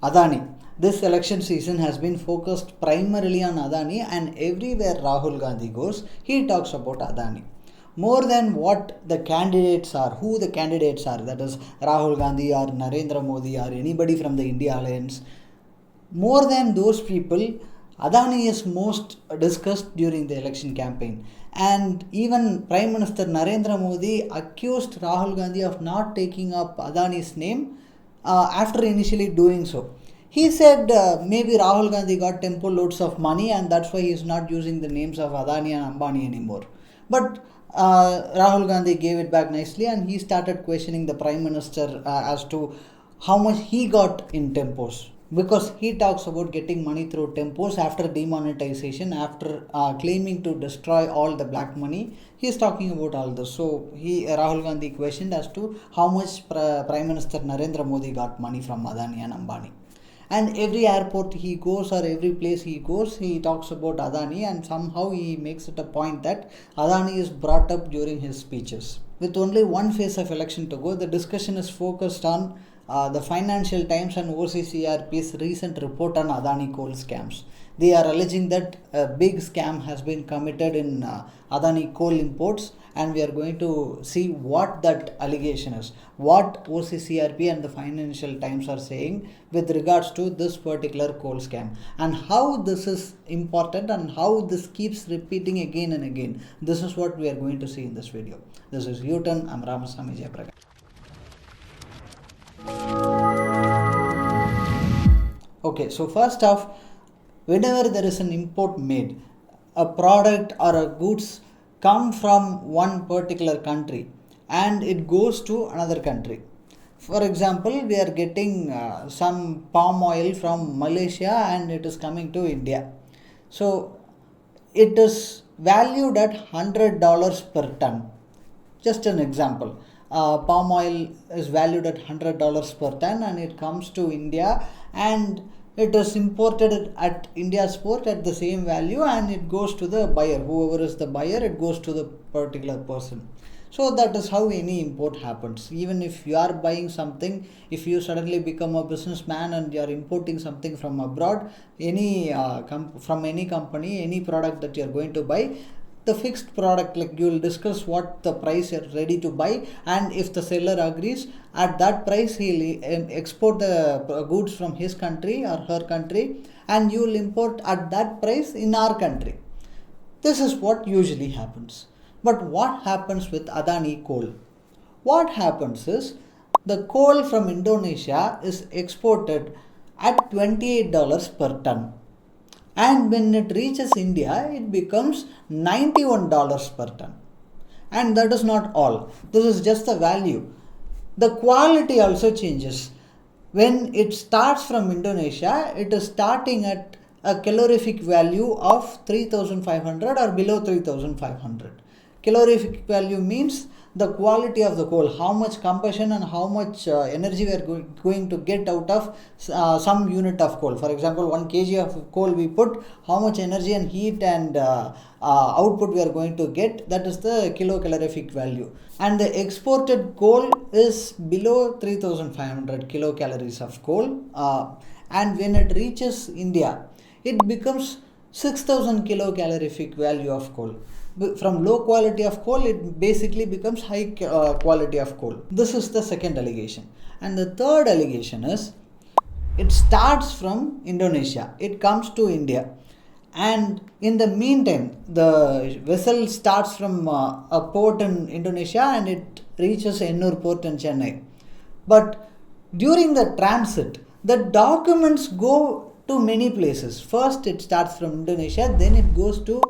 Adani. This election season has been focused primarily on Adani, and everywhere Rahul Gandhi goes, he talks about Adani. More than what the candidates are, who the candidates are, that is Rahul Gandhi or Narendra Modi or anybody from the India Alliance, more than those people, Adani is most discussed during the election campaign. And even Prime Minister Narendra Modi accused Rahul Gandhi of not taking up Adani's name after initially doing so. He said maybe Rahul Gandhi got tempo loads of money and that's why he is not using the names of Adani and Ambani anymore. But Rahul Gandhi gave it back nicely and he started questioning the Prime Minister as to how much he got in tempos. Because he talks about getting money through tempos after demonetization, after claiming to destroy all the black money. He is talking about all this. So Rahul Gandhi questioned as to how much Prime Minister Narendra Modi got money from Adani and Ambani. And every airport he goes or every place he goes, he talks about Adani, and somehow he makes it a point that Adani is brought up during his speeches. With only one phase of election to go, the discussion is focused on the Financial Times and OCCRP's recent report on Adani coal scams. They are alleging that a big scam has been committed in Adani coal imports, and we are going to see what that allegation is, what OCCRP and the Financial Times are saying with regards to this particular coal scam, and how this is important and how this keeps repeating again and again. This is what we are going to see in this video. This is YouTurn. I'm Ramasamy Jayaprakash. Okay, so first off, whenever there is an import made, a product or a goods come from one particular country and it goes to another country. For example, we are getting some palm oil from Malaysia and it is coming to India. So it is valued at $100 per ton. Just an example. Palm oil is valued at $100 per ton and it comes to India and it is imported at India's port at the same value and it goes to the buyer. Whoever is the buyer, it goes to the particular person. So that is how any import happens. Even if you are buying something, if you suddenly become a businessman and you are importing something from abroad, from any company, any product that you are going to buy, the fixed product, like you will discuss what the price you're ready to buy, and if the seller agrees at that price, he'll export the goods from his country or her country, and you will import at that price in our country. This is what usually happens. But what happens with Adani coal? What happens is the coal from Indonesia is exported at $28 per ton. And when it reaches India, it becomes $91 per ton. And that is not all. This is just the value. The quality also changes. When it starts from Indonesia, it is starting at a calorific value of 3,500 or below 3,500. Calorific value means the quality of the coal, how much combustion and how much energy we are going to get out of some unit of coal. For example, 1 kg of coal we put, how much energy and heat and output we are going to get, that is the kilocalorific value. And the exported coal is below 3,500 kilocalories of coal, and when it reaches India, it becomes 6,000 kilocalorific value of coal. From low quality of coal, it basically becomes high quality of coal. This is the second allegation. And the third allegation is, it starts from Indonesia, it comes to India, and in the meantime, the vessel starts from a port in Indonesia and it reaches Ennur port in Chennai. But during the transit, the documents go to many places. First, it starts from Indonesia, then it goes to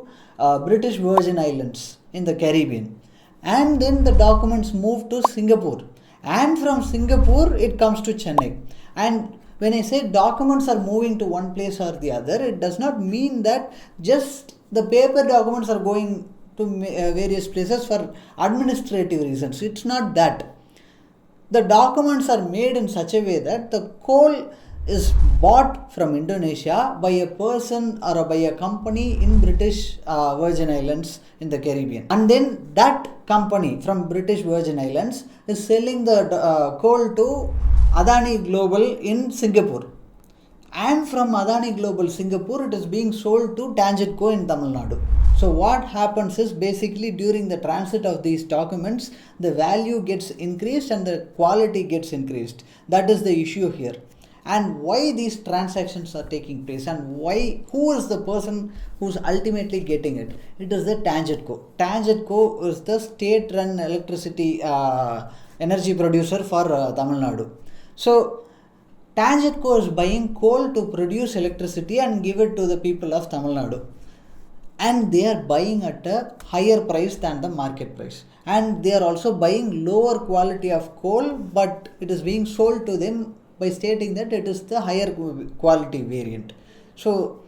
British Virgin Islands in the Caribbean, and then the documents move to Singapore, and from Singapore it comes to Chennai. And when I say documents are moving to one place or the other, it does not mean that just the paper documents are going to various places for administrative reasons. It's not that. The documents are made in such a way that the coal is bought from Indonesia by a person or by a company in British Virgin Islands in the Caribbean, and then that company from British Virgin Islands is selling the coal to Adani Global in Singapore. And from Adani Global Singapore, it is being sold to TANGEDCO in Tamil Nadu. So what happens is basically during the transit of these documents, the value gets increased and the quality gets increased. That is the issue here. And why these transactions are taking place, and who is the person who's ultimately getting it? It is the TANGEDCO. TANGEDCO is the state-run electricity energy producer for Tamil Nadu. So TANGEDCO is buying coal to produce electricity and give it to the people of Tamil Nadu. And they are buying at a higher price than the market price. And they are also buying lower quality of coal, but it is being sold to them by stating that it is the higher quality variant. So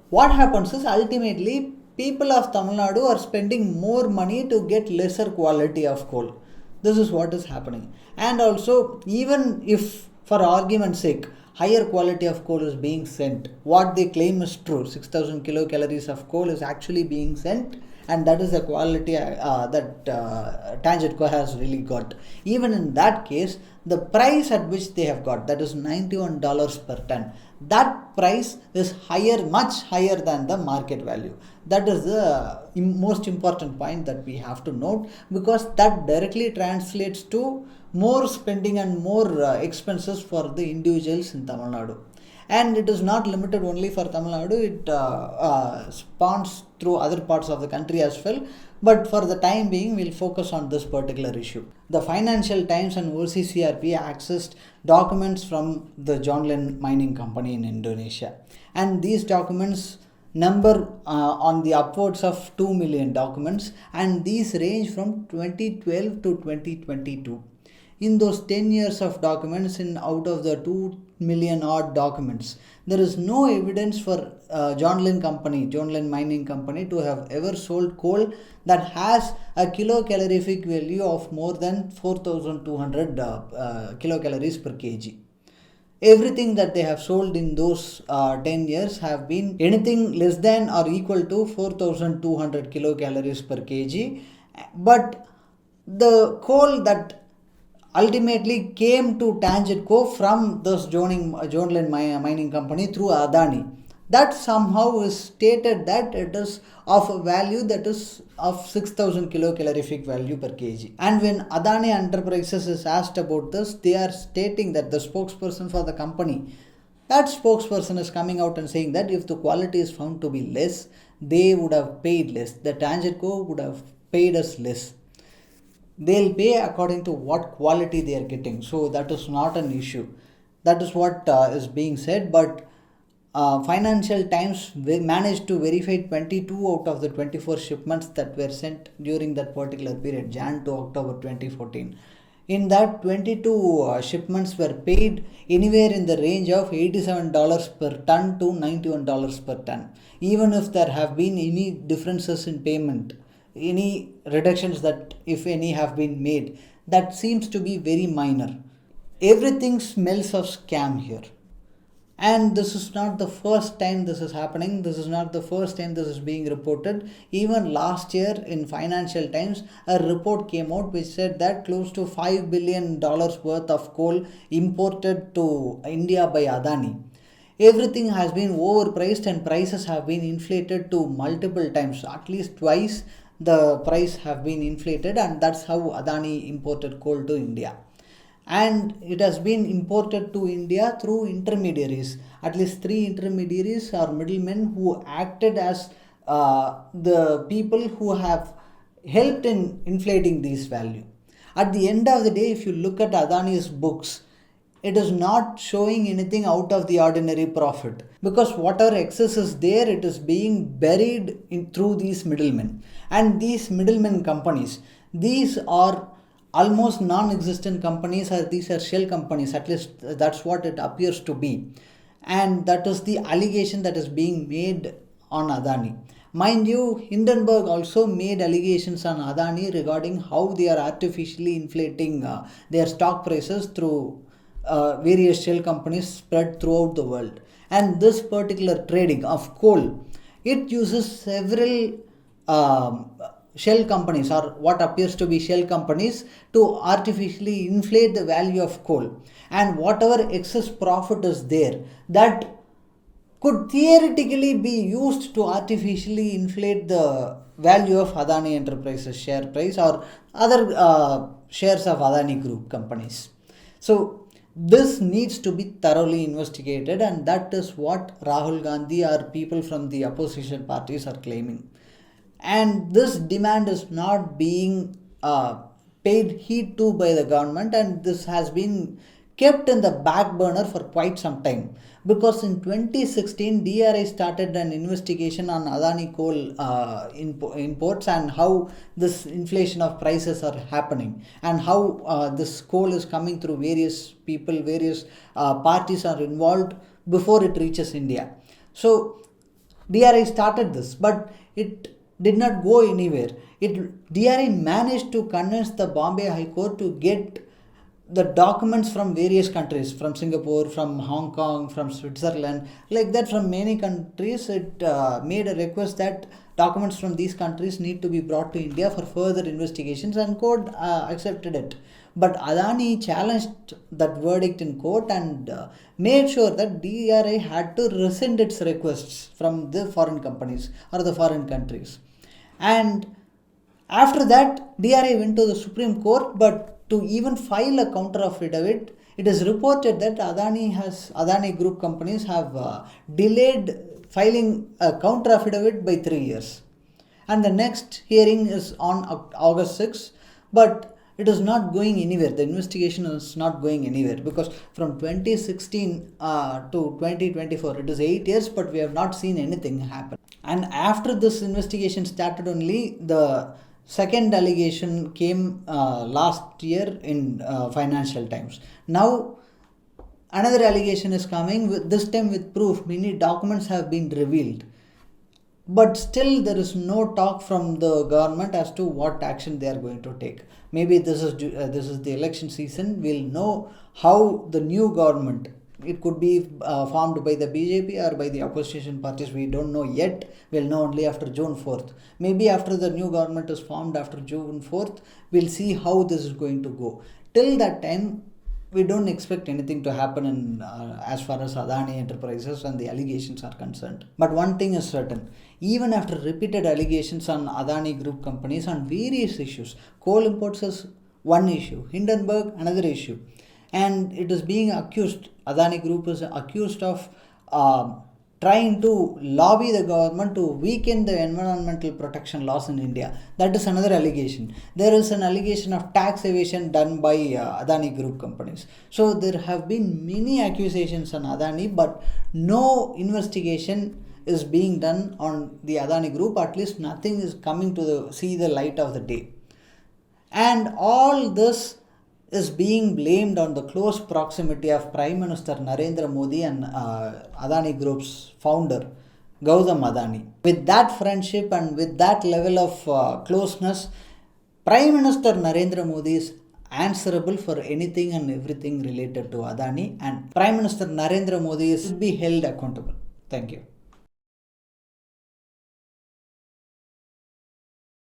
what happens is ultimately people of Tamil Nadu are spending more money to get lesser quality of coal. This is what is happening. And also, even if for argument's sake higher quality of coal is being sent, what they claim is true, 6000 kilocalories of coal is actually being sent, and that is the quality that TANGEDCO has really got. Even in that case, the price at which they have got, that is $91 per ton, that price is much higher than the market value. That is the most important point that we have to note, because that directly translates to more spending and more expenses for the individuals in Tamil Nadu. And it is not limited only for Tamil Nadu, it spawns through other parts of the country as well. But for the time being, we'll focus on this particular issue. The Financial Times and OCCRP accessed documents from the Jonglin Mining Company in Indonesia. And these documents number on the upwards of 2 million documents, and these range from 2012 to 2022. In those 10 years of documents, out of the 2 million odd documents, there is no evidence for Jonglin Mining Company to have ever sold coal that has a kilocalorific value of more than 4200 kilocalories per kg. Everything that they have sold in those 10 years have been anything less than or equal to 4200 kilocalories per kg. But the coal that ultimately came to TANGEDCO from this Jonglin Mining Company through Adani, that somehow is stated that it is of a value that is of 6000 kilocalorific value per kg. And when Adani Enterprises is asked about this, they are stating that the spokesperson for the company, that spokesperson is coming out and saying that if the quality is found to be less, they would have paid less. The TANGEDCO would have paid us less. They'll pay according to what quality they are getting. So that is not an issue. That is what is being said. But Financial Times managed to verify 22 out of the 24 shipments that were sent during that particular period, Jan to October 2014. In that, 22 shipments were paid anywhere in the range of $87 per ton to $91 per ton. Even if there have been any differences in payment, any reductions that if any have been made, that seems to be very minor. Everything smells of scam here. And this is not the first time this is happening. This is not the first time this is being reported. Even last year in Financial Times, a report came out which said that close to $5 billion worth of coal imported to India by Adani. Everything has been overpriced and prices have been inflated to multiple times, at least twice the price have been inflated, and that's how Adani imported coal to India. And it has been imported to India through intermediaries, at least 3 intermediaries or middlemen who acted as the people who have helped in inflating this value. At the end of the day, if you look at Adani's books, it is not showing anything out of the ordinary profit, because whatever excess is there, it is being buried through these middlemen. And these middlemen companies, these are almost non-existent companies, or these are shell companies, at least that's what it appears to be. And that is the allegation that is being made on Adani. Mind you, Hindenburg also made allegations on Adani regarding how they are artificially inflating their stock prices through various shell companies spread throughout the world. And this particular trading of coal, it uses several shell companies, or what appears to be shell companies, to artificially inflate the value of coal. And whatever excess profit is there, that could theoretically be used to artificially inflate the value of Adani Enterprises share price or other shares of Adani Group companies. So this needs to be thoroughly investigated, and that is what Rahul Gandhi or people from the opposition parties are claiming. And this demand is not being paid heed to by the government, and this has been kept in the back burner for quite some time, because in 2016 DRI started an investigation on Adani coal imports, and how this inflation of prices are happening, and how this coal is coming through various people, various parties are involved before it reaches India. So DRI started this, but it did not go anywhere. DRI managed to convince the Bombay High Court to get the documents from various countries, from Singapore, from Hong Kong, from Switzerland, like that, from many countries. It made a request that documents from these countries need to be brought to India for further investigations, and court accepted it. But Adani challenged that verdict in court and made sure that DRI had to rescind its requests from the foreign companies or the foreign countries. And after that, DRI went to the Supreme Court, but to even file a counter affidavit, it is reported that Adani Group companies have delayed filing a counter affidavit by 3 years. And the next hearing is on August 6, but it is not going anywhere. The investigation is not going anywhere, because from 2016 to 2024, it is 8 years, but we have not seen anything happen. And after this investigation started only, the second allegation came last year in Financial Times. Now another allegation is coming, this time with proof. Many documents have been revealed, but still there is no talk from the government as to what action they are going to take. Maybe this is the election season. We'll know how the new government, it could be formed by the BJP or by the opposition parties. We don't know yet. We'll know only after June 4th. Maybe after the new government is formed after June 4th, we'll see how this is going to go. Till that time, we don't expect anything to happen in as far as Adani Enterprises and the allegations are concerned. But one thing is certain, even after repeated allegations on Adani Group companies on various issues, coal imports is one issue, Hindenburg another issue, and it is being accused, Adani Group is accused of trying to lobby the government to weaken the environmental protection laws in India. That is another allegation. There is an allegation of tax evasion done by Adani Group companies. So there have been many accusations on Adani, but no investigation is being done on the Adani Group. At least nothing is coming to see the light of the day. And all this is being blamed on the close proximity of Prime Minister Narendra Modi and Adani Group's founder, Gautam Adani. With that friendship and with that level of closeness, Prime Minister Narendra Modi is answerable for anything and everything related to Adani, and Prime Minister Narendra Modi should be held accountable. Thank you.